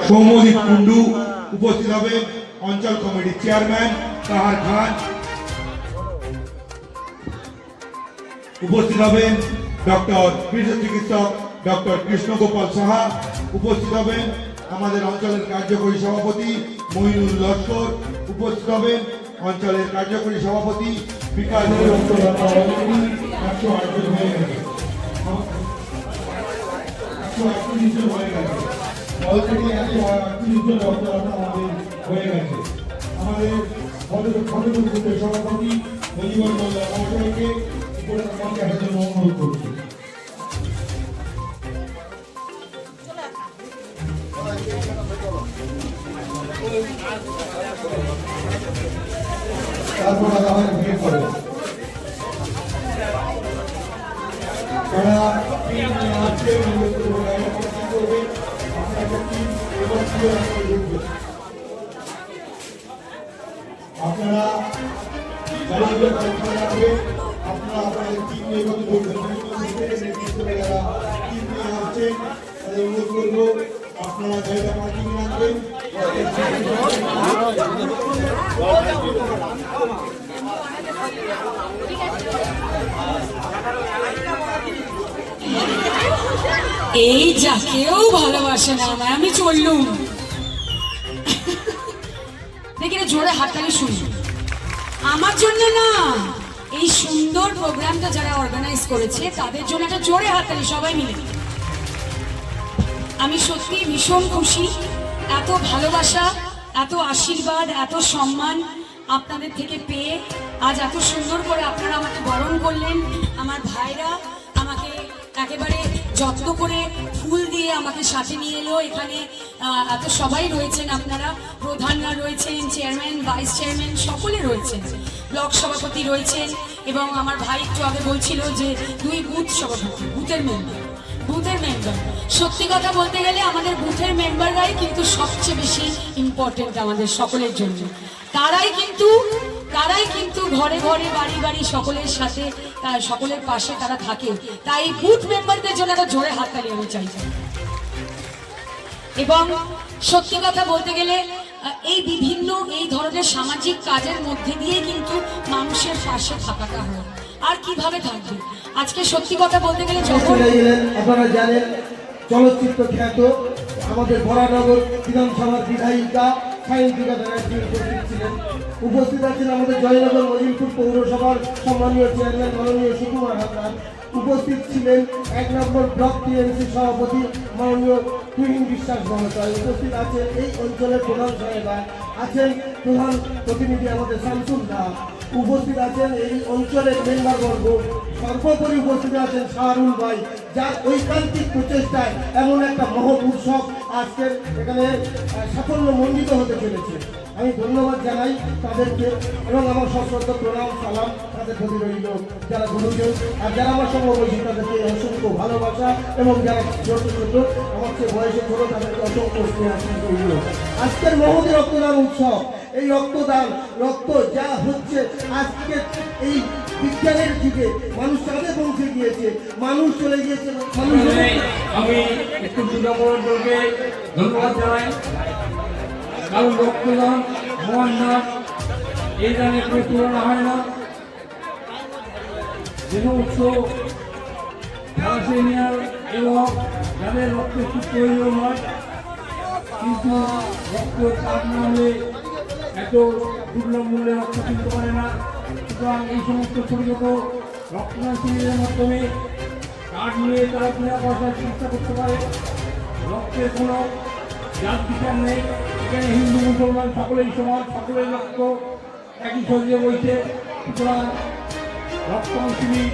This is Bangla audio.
সৌম্যদীপ কুন্ডু। উপস্থিত হবেন অঞ্চল কমিটির চেয়ারম্যান তাহার খান। উপস্থিত হবেন ডক্টর কৃষি চিকিৎসক ডক্টর কৃষ্ণগোপাল সাহা। উপস্থিত হবেন আমাদের অঞ্চলের কার্যকরী সভাপতি মইনুল লস্কর। উপস্থিত হবেন অঞ্চলের কার্যকরী সভাপতি বিকাশ। আমাদের সভাপতি মজিবর মোল্লা মহাশয়কে অনুরোধ করছি। তারপর আমাদের ভিড় করে আপনারা আপনাদের টিম নিয়ে অনুরোধ করবো আপনারা জায়গা পার্কিং রাখবেন। এই যাকেও ভালোবাসে না আমায়, আমি চললুম। দেখি জোরে হাততালি শুনি আমার জন্য না, এই সুন্দর প্রোগ্রামটা যারা অর্গানাইজ করেছে তাদের জন্য একটা জোরে হাততালি সবাই মিলে। আমি সত্যি ভীষণ খুশি, এত ভালোবাসা, এত আশীর্বাদ, এত সম্মান আপনাদের থেকে পেয়ে আজ এত সুন্দর করে আপনারা আমাকে বরণ করলেন। আমার ভাইরা আমাকে একেবারে যত্ন করে ফুল দিয়ে আমাকে সাথে নিয়ে এলো। এখানে এত সবাই রয়েছেন, আপনারা প্রধানরা রয়েছেন, চেয়ারম্যান, ভাইস চেয়ারম্যান সকলে রয়েছেন, ব্লক সভাপতি রয়েছেন, এবং আমার ভাই একটু আগে বলছিল যে 2 বুথ সভাপতি, বুথের মেম্বার। সত্যি কথা বলতে গেলে আমাদের বুথের মেম্বাররাই কিন্তু সবচেয়ে বেশি ইম্পর্টেন্ট আমাদের সকলের জন্য। তারাই কিন্তু ঘরে ঘরে বাড়ি বাড়ি সকলের সাথে, সকলের পাশে তারা থাকে। তাই বুথ মেম্বারদের জন্য একটা জোরে হাততালি আমি চাই। এবং সত্যি কথা বলতে গেলে এই বিভিন্ন এই ধরনের সামাজিক কাজের মধ্যে দিয়ে কিন্তু মানুষের পাশে থাকাটা হয়। আর কিভাবে থাকবে? আজকে সত্যি কথা বলতে গেলে আপনারা জানেন চলচ্চিত্র খ্যাত আমাদের বরানগর বিধানসভার বিধায়িকা সায়ন্তিকা ব্যানার্জি উপস্থিত ছিলেন। উপস্থিত আছেন আমাদের জয়নগর মজিলপুর পৌরসভার সম্মানীয় চেয়ারম্যান মাননীয় সুকুমার হালদার। উপস্থিত ছিলেন 1 নম্বর ব্লক টিএমসি সভাপতি মাননীয় তুহিন বিশ্বাস মহাশয়। উপস্থিত আছেন এই অঞ্চলের প্রধান সাহেবা, আছেন প্রধান প্রতিনিধি আমাদের শামসুল্লাহ। উপস্থিত আছেন এই অঞ্চলের মেম্বারবর্গ। সর্বোপরি উপস্থিত আছেন শাহরুল ভাই, যার ঐকান্তিক প্রচেষ্টায় এমন একটা মহৎ উৎসব আজকের এখানে সাফল্যমণ্ডিত হতে চলেছে। আমি ধন্যবাদ জানাই তাদেরকে এবং আমার সশ্রদ্ধ প্রণাম সালাম তাদের প্রতি রইল। যারা গুরুজন আর যারা আমার সমবয়সী তাদেরকে অসংখ্য ভালোবাসা, এবং যারা ছোট ছোট আমার চেয়ে বয়সে ছোট তাদেরকে অসংখ্য স্নেহ রইল। আজকের মহতী রক্তদান উৎসব, এই রক্ত যা হচ্ছে আজকে এই বিজ্ঞানের যুগে মানুষ চাঁদে পৌঁছে গিয়েছে, মানুষ চলে গিয়েছে। আমি একটু যুবককে ধন্যবাদ জানাই, কারণ রক্তদান হওয়ার নাম এই দানে কোনো তুলনা হয় না। যে সমস্ত থ্যালাসেমিয়ার এবং যাদের রক্তের খুব প্রয়োজন হয় কিন্তু রক্ত কাজ না হলে এত দুর্লভ মূল্যে রক্ত কিনতে পারে না, সুতরাং এই সমস্ত ছোট ছোট রক্তদান শিবিরের মাধ্যমে কার্ড নিয়ে তারা বিনা পয়সায় চিকিৎসা করতে পারে। রক্তের কোনো জাত বিচার নেই, এখানে হিন্দু মুসলমান সকলেই সমান, সকলের রক্ত একই শরীরে বইছে। সুতরাং রক্তদান শিবির